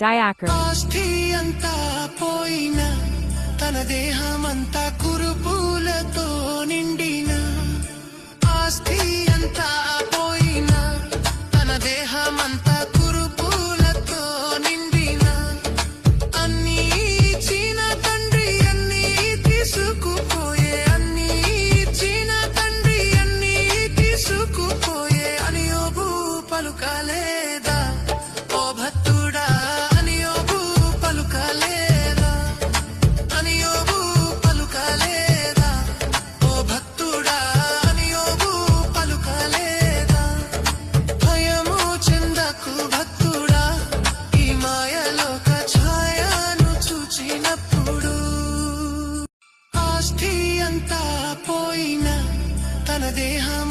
Diachrony. ఆస్తి అంతా పోయిన తన దేహమంతా కురుపులతో నిండిన ఆస్తి అంతా పోయిన తన దేహమంతా కురుపులతో నిండిన అన్నీ ఇచ్చిన తండ్రి అన్నీ తీసుకుపోయే అన్నీ ఇచ్చిన తండ్రి అన్నీ తీసుకుపోయే అని యోబు పలుకలేదా ఓ భక్తుడా అని యోబు పలుకలేదా అని యోబు పలుకలేదా ఓ భక్తుడా అని యోబు పలుకలేదా భయము చెందకు భక్తుడా ఈ మాయలోక ఛాయను చూచినప్పుడు ఆస్తి అంతా పోయిన తన దేహం